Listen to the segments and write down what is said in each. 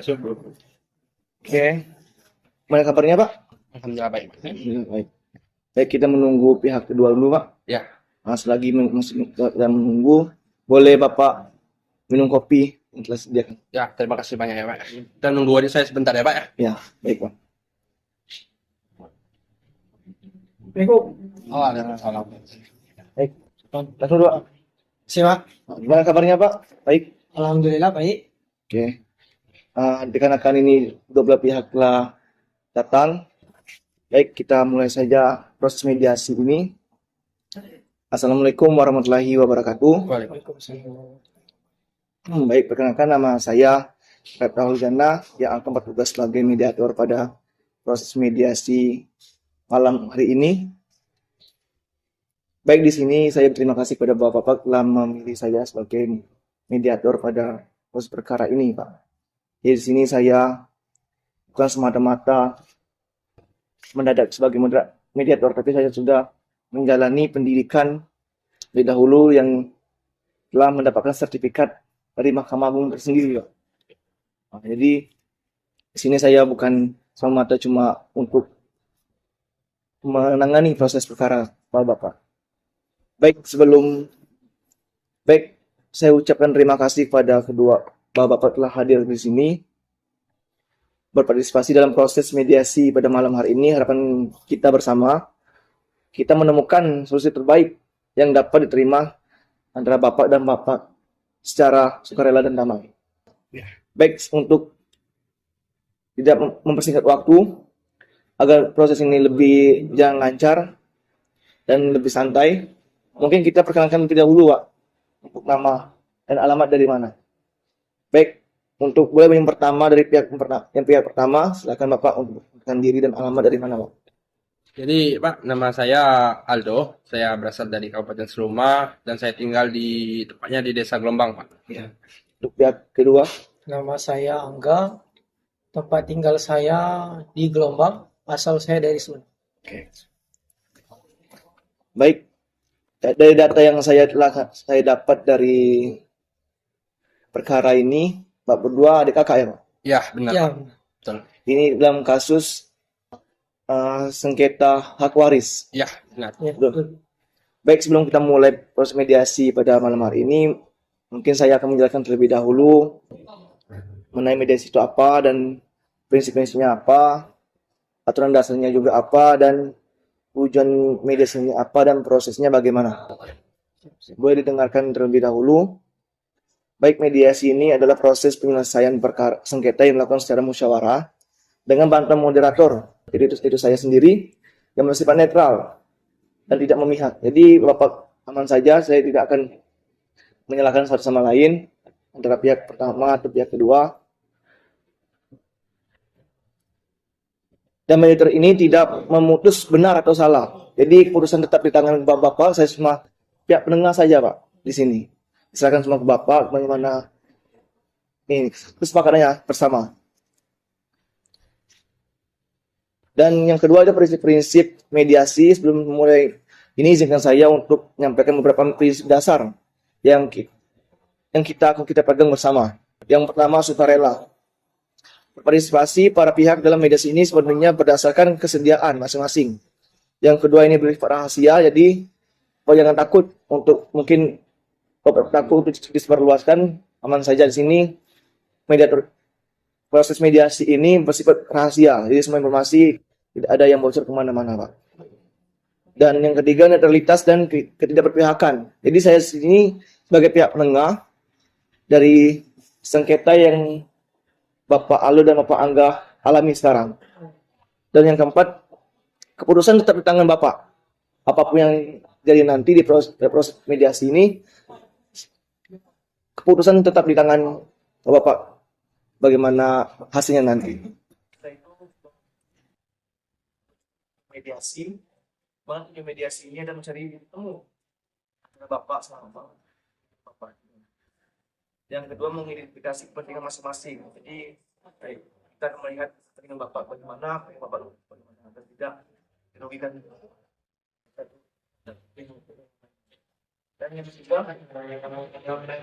masuk. Oke. Mana kabarnya, Pak? Alhamdulillah baik. Baik. Baik, kita menunggu pihak kedua dulu, Pak. Ya, Nah, selagi masih kita menunggu, boleh Bapak minum kopi yang telah disediakan. ya terima kasih banyak ya Pak. Dan nunggu adik saya sebentar ya Pak ya. Ya, baik, Pak. Oh, ada masalah. Baik. Langsung dulu, Pak. Siapa? Gimana kabarnya, Pak? Baik. Alhamdulillah baik. Oke. Dikarenakan ini kedua belah pihak telah datang, baik kita mulai saja proses mediasi ini. Assalamualaikum warahmatullahi wabarakatuh. Waalaikumsalam. Baik, perkenalkan nama saya Reptahul Jannah yang akan bertugas sebagai mediator pada proses mediasi malam hari ini. Baik, di sini saya berterima kasih kepada Bapak-Bapak telah memilih saya sebagai mediator pada proses perkara ini, Pak. Di sini saya bukan semata-mata mendadak sebagai mediator, tapi saya sudah menjalani pendidikan lebih dahulu yang telah mendapatkan sertifikat dari Mahkamah Agung tersendiri, Pak. Nah, jadi di sini saya bukan semata cuma untuk menangani proses perkara Bapak. Baik, saya ucapkan terima kasih kepada kedua Bapak telah hadir di sini berpartisipasi dalam proses mediasi pada malam hari ini. Harapan kita bersama kita menemukan solusi terbaik yang dapat diterima antara Bapak dan Bapak secara sukarela dan damai. Baik, untuk tidak mempersingkat waktu agar proses ini lebih jalan lancar dan lebih santai, mungkin kita perkenalkan terlebih dahulu, Pak, untuk nama dan alamat dari mana. Baik, untuk boleh yang pertama dari pihak pertama, silakan Bapak untuk memperkenalkan diri dan alamat dari mana, Pak. Jadi Pak, nama saya Aldo. Saya berasal dari Kabupaten Seluma dan saya tinggal di tepatnya di Desa Gelombang, Pak. Ya. Untuk pihak kedua, Nama saya Angga. Tempat tinggal saya di Gelombang. Asal saya dari Sunda. baik, dari data yang saya dapat dari perkara ini, Pak berdua adik kakak ya, Pak? Ya, benar. Ya, Betul. Ini dalam kasus sengketa hak waris. Ya, benar. ya. Betul. Baik, sebelum kita mulai proses mediasi pada malam hari ini, mungkin saya akan menjelaskan terlebih dahulu mengenai mediasi itu apa dan prinsip-prinsipnya apa, aturan dasarnya juga apa, dan tujuan mediasinya apa dan prosesnya bagaimana. Boleh didengarkan terlebih dahulu. Baik, mediasi ini adalah proses penyelesaian perkara sengketa yang dilakukan secara musyawarah dengan bantuan moderator. Jadi itu saya sendiri yang bersifat netral dan tidak memihak. Jadi Bapak aman saja, saya tidak akan menyalahkan satu sama lain antara pihak pertama atau pihak kedua. Dan mediator ini tidak memutus benar atau salah. Jadi keputusan tetap di tangan Bapak. Saya cuma pihak penengah saja, Pak, di sini. Silakan semua ke Bapak bagaimana ini kesepakatannya bersama. Dan yang kedua ada prinsip-prinsip mediasi. Sebelum mulai ini izinkan saya untuk menyampaikan beberapa prinsip dasar yang kita pegang bersama. Yang pertama, sukarela. Partisipasi para pihak dalam mediasi ini sebenarnya berdasarkan kesediaan masing-masing. Yang kedua ini bersifat rahasia, jadi jangan takut untuk mungkin takut untuk disebarluaskan, aman saja di sini. Proses mediasi ini bersifat rahasia, jadi semua informasi tidak ada yang bocor kemana-mana, Pak. Dan yang ketiga, netralitas dan ketidakberpihakan. Jadi saya sini sebagai pihak penengah dari sengketa yang Bapak Aldo dan Bapak Angga alami sekarang. Dan yang keempat, keputusan tetap di tangan Bapak. Apapun yang jadi nanti di proses mediasi ini, keputusan tetap di tangan Bapak. Bagaimana hasilnya nanti. Mediasi, mana mediasi ini adalah mencari temu antara Bapak sama Bapak. Yang kedua, mengidentifikasi kepentingan masing-masing. Jadi kita akan melihat kepentingan Bapak bagaimana, Bapak bagaimana, dan tidak dirugikan. Dan yang ketiga,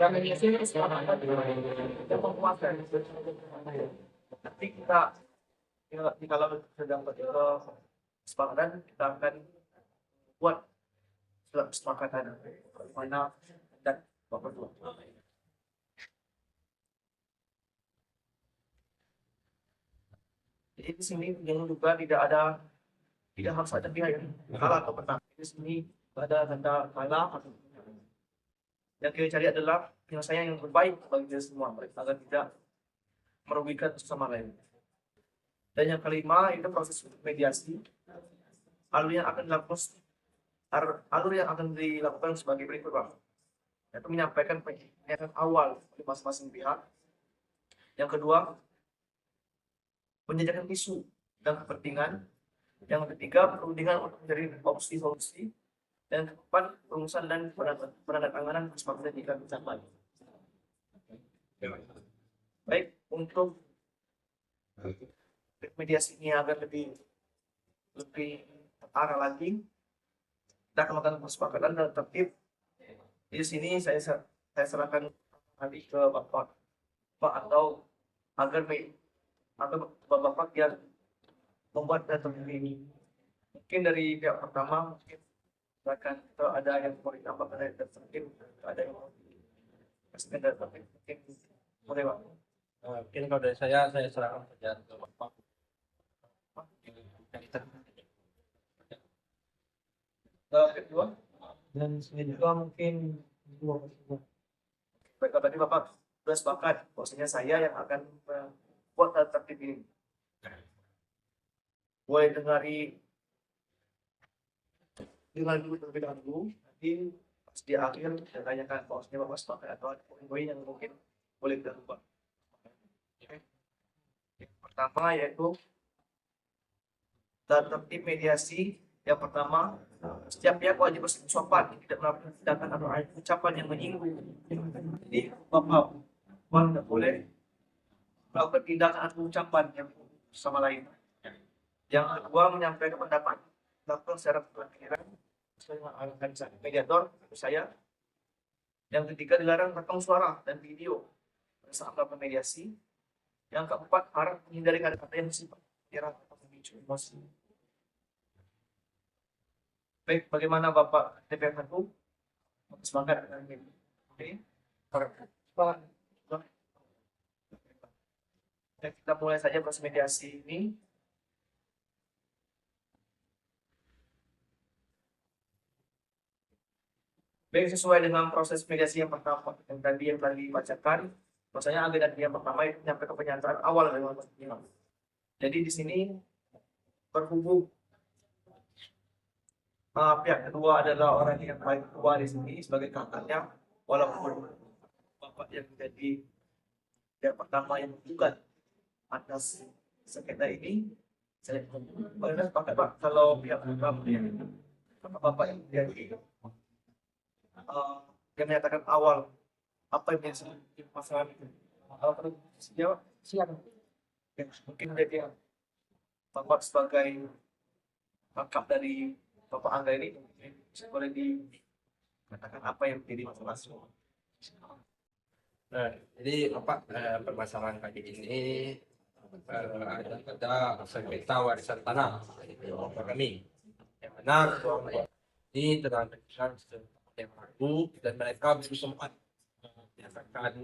mediasi ini kita memuaskan. kita kalau sedang kesepakatan, kita akan buat surat kesepakatan mana dan bapak dua. Jadi di sini yang juga tidak harus ada pihak yang kalah atau menang. Di sini ada tanda kalah atau menang. Yang kita cari adalah penyelesaian yang terbaik bagi kita semua, agar tidak merugikan sesama lain. Dan yang kelima itu proses mediasi. Alur yang akan dilakukan sebagai berikut, Pak. Yaitu menyampaikan pernyataan awal dari masing-masing pihak. Yang kedua, menjajarkan isu dan kepentingan. Yang ketiga, perundingan untuk mencari opsi solusi. Dan keempat, perumusan dan penandatanganan kesepakatan jika dicapai. Baik, untuk mediasi ini agar lebih terarah lagi, kita akan melakukan kesepakatan dan tertib. Di sini saya serahkan nanti ke Bapak atau Bapak yang membuat data ini. Mungkin dari pihak pertama mungkin silakan, kalau ada yang mau ditambahkan dari tertib, ada yang mau kasihkan dari tertib, mungkin boleh, Pak. Mungkin kalau dari saya serahkan saja ke Bapak. Kedua, Dan saya juga mungkin baik, tadi Bapak sudah sepakat bahwasanya saya yang akan membuat tata tertib ini. Boleh dengar dulu terlebih dahulu, nanti pas di akhir saya tanyakan bahwasanya Bapak sepakat atau ada poin-poin yang mungkin boleh kita ubah. Yang pertama yaitu tata tertib mediasi. Yang pertama, setiap pihak wajib bersikap sopan, tidak melakukan tindakan atau ucapan yang menyinggung. Jadi Bapak tidak boleh melakukan tindakan atau ucapan yang sama lain. Yang kedua, menyampaikan pendapat dilakukan secara berpikiran sesuai dengan arahan mediator saya. Yang ketiga, dilarang rekam suara dan video pada saat melakukan mediasi. Yang keempat, harus menghindari kata-kata yang bersifat menyerang atau memicu emosi. Baik, bagaimana Bapak DPR 1? Semangat dengan ini. Oke. Pak. Kita mulai saja proses mediasi ini. Baik, sesuai dengan proses mediasi yang pertama yang tadi dibacakan, rasanya agenda yang pertama itu menyampaikan pernyataan awal dari masing-masing. Jadi di sini berhubung pihak kedua adalah orang yang paling tua di sini sebagai kakaknya, walaupun Bapak yang menjadi pihak pertama yang bukan atas sengketa ini, saya sepakat, Pak, kalau pihak pertama yang Bapak yang menjadi yang menyatakan awal apa yang menjadi masalah itu. Kalau perlu sejawab, silakan. Mungkin menjadi Bapak sebagai kakak dari Bapak Angga ini boleh dikatakan apa yang menjadi masalah semua. Nah, jadi Bapak, permasalahan kali ini ada sengketa warisan tanah dari Bapak kami, yang mana ketua ini telah menjelaskan yang baru dan mereka belum sempat menyatakan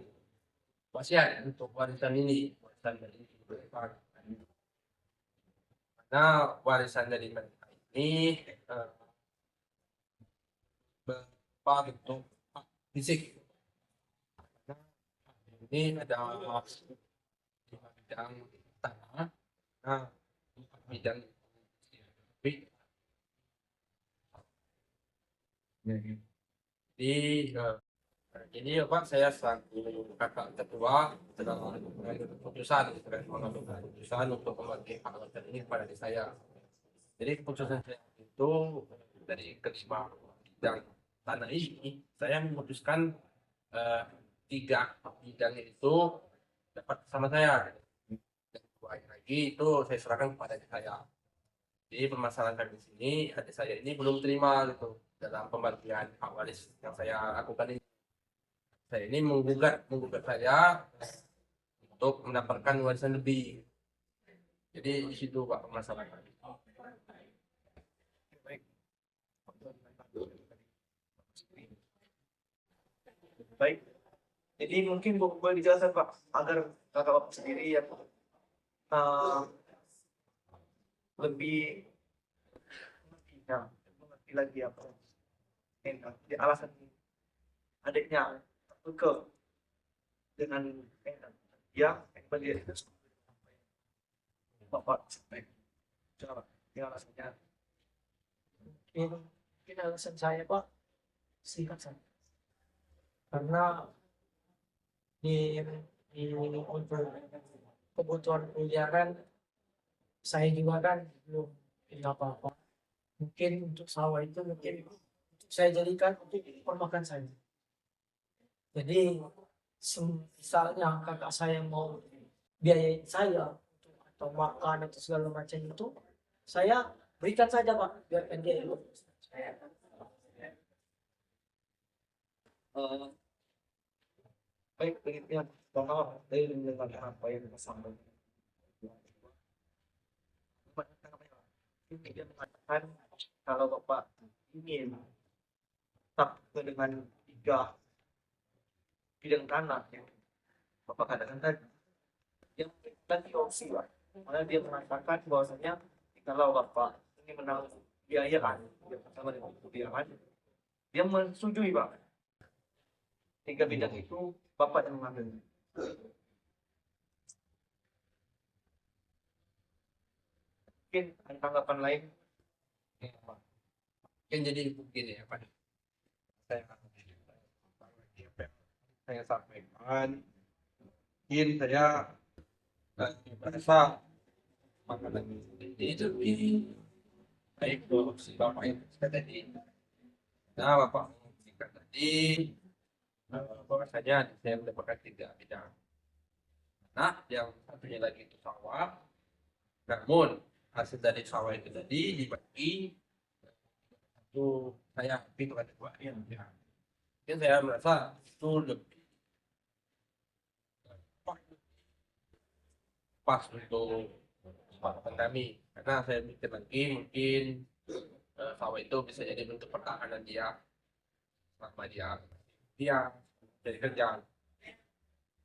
wasiat untuk warisan ini, warisan dari mereka. Karena warisan dari mereka ini berupa bentuk fisik. Ini ada di bidang tanah, nah bidang jadi Pak, saya selaku kakak ketua sedang mengambil keputusan untuk membagi hak warisan ini kepada saya. Jadi keputusan saya itu dari kelima bidang tanah ini, saya memutuskan 3 bidang itu dapat sama saya. Dan 2 lagi itu saya serahkan kepada adik saya. Jadi permasalahan kami di sini, adik saya ini belum terima gitu dalam pembagian hak waris yang saya lakukan ini. Saya ini menggugat saya untuk mendapatkan warisan lebih. Jadi di situ Pak permasalahan. Baik. Baik. Jadi mungkin boleh dijelaskan Pak agar kakak Bapak sendiri yang uh, lebih mengerti lagi apa yang alasan adiknya terpukul dengan dia yang Bapak baik. Coba yang alasannya. Mungkin alasan saya Pak singkat saja. Karena di untuk kebutuhan kuliah kan saya juga kan belum punya apa-apa. Mungkin untuk sawah itu mungkin saya jadikan untuk permakan saya. Jadi misalnya kakak saya mau biayain saya atau makan atau segala macam itu, saya berikan saja Pak, biarkan dia hidup. Uh, baik begitunya Bapak dari mendengar apa yang kita sampaikan. Ini dia mengatakan kalau Bapak ingin tetap dengan 3 bidang tanah yang Bapak katakan tadi, yang tadi opsi Pak. Mana dia mengatakan bahwasanya kalau Bapak ini menanggung biaya kan, yang pertama dengan kebijakan, dia menyetujui Pak. 3 bidang itu Bapak yang mengambil. Mungkin ada tanggapan lain? Mungkin jadi begini ya Pak. Saya sampaikan, mungkin saya merasa makanan itu lebih baik untuk si bapak yang tadi. Nah bapak mengusulkan tadi bahwasanya saya mendapatkan 3 bidang. Nah yang satunya lagi itu sawah. Namun hasil dari sawah itu tadi dibagi itu saya itu ada 2 ya. Mungkin saya merasa itu lebih pas untuk kesepakatan kami karena saya mikir lagi mungkin sawah itu bisa jadi bentuk pertahanan dia selama dia dari kerja.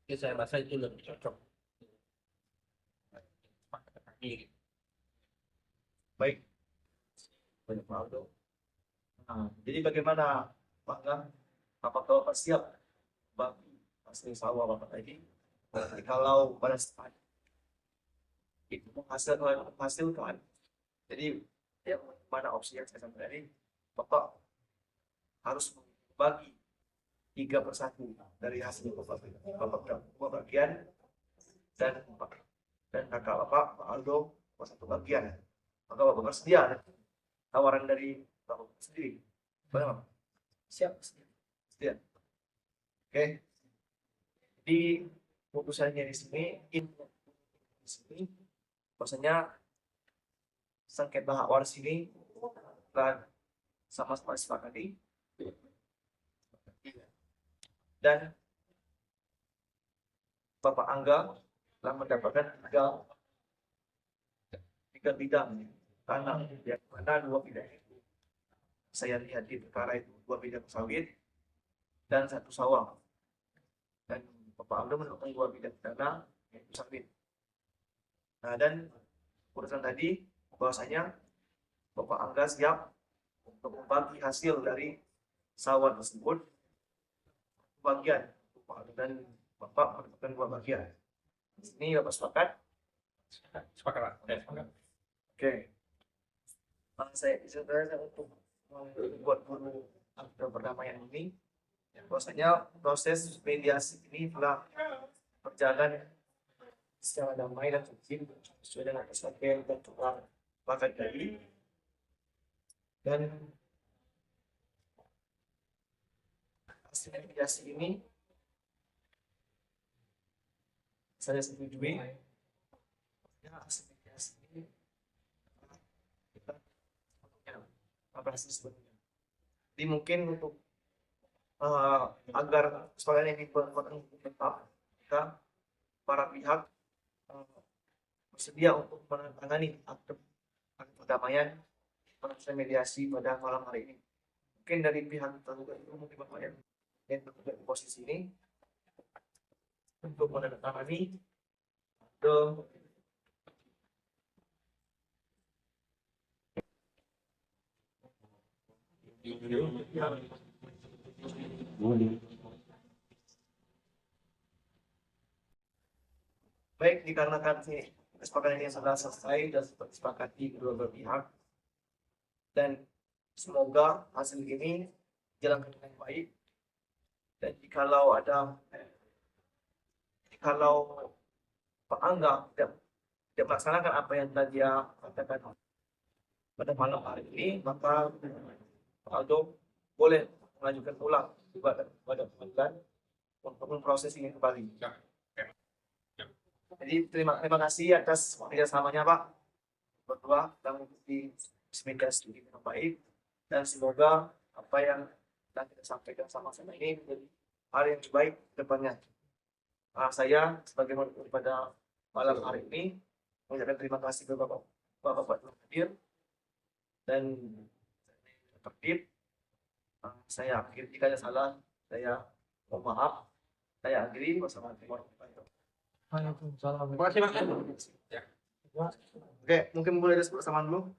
Jadi saya rasa itu lebih cocok kesepakatan kami. Baik, banyak Aldo. Nah, jadi bagaimana Bangga? Apakah Bapak siap bagi hasil sawah Bapak tadi? Kalau pada saat itu menghasilkan, jadi ya, mana opsi yang saya sampaikan tadi, Bapak harus bagi 3/1 dari hasil Bapak bagian dan kakak Bapak Aldo satu bagian. Maka Bapak bersedia tawaran dari Bapak sendiri. Bagaimana? Siap. Setia. Oke. Di putusannya di sini, bahwasanya sengketa hak waris ini telah sama-sama disepakati dan Bapak Angga telah mendapatkan 3 bidang tanah, yang mana 2 bidang itu saya lihat di perkara itu 2 bidang sawit dan 1 sawah, dan Bapak Angga mendapatkan 2 bidang tanah yaitu sawit. Nah, dan urusan tadi bahwasanya Bapak Angga siap untuk membagi hasil dari sawah tersebut bagian, dan Bapak mendapatkan 2 bagian. Ini Bapak sepakat? Sepakat Pak. Oke. Saya sebenarnya untuk membuat dulu akte perdamaian ini, bahwasanya proses mediasi ini telah berjalan secara damai dan tertib sesuai dengan SOP yang telah pakai tadi, dan hasil mediasi ini saya setujui. Hasil mediasi ini kita sebetulnya. Jadi mungkin untuk agar kesepakatan ini tetap, kita para pihak bersedia untuk menangani akte perdamaian proses mediasi pada malam hari ini. Mungkin dari pihak tergugat itu mungkin Bapak yang berada di posisi ini untuk menandatangani akte baik, dikarenakan kesepakatan ini sudah selesai dan disepakati kedua belah pihak, dan semoga hasil ini dijalankan dengan baik. Dan jikalau Pak Angga tidak melaksanakan apa yang tadi dia katakan pada malam hari ini, maka Pak Aldo boleh mengajukan ulang gugatan pada pengadilan untuk memproses ini kembali. Jadi terima kasih atas kerjasamanya Pak berdua dalam mengikuti mediasi ini dengan baik, dan semoga apa yang telah kita sampaikan sama-sama ini menjadi hal yang baik ke depannya. Saya sebagai moderator pada malam hari ini mengucapkan terima kasih kepada Bapak yang hadir dan tertib. Saya akhiri, jika ada salah saya mohon maaf. Saya akhiri. Wassalamualaikum warahmatullahi wabarakatuh. Waalaikumsalam. Terima kasih Pak. Ya. Oke, mungkin mulai dari bersama dulu.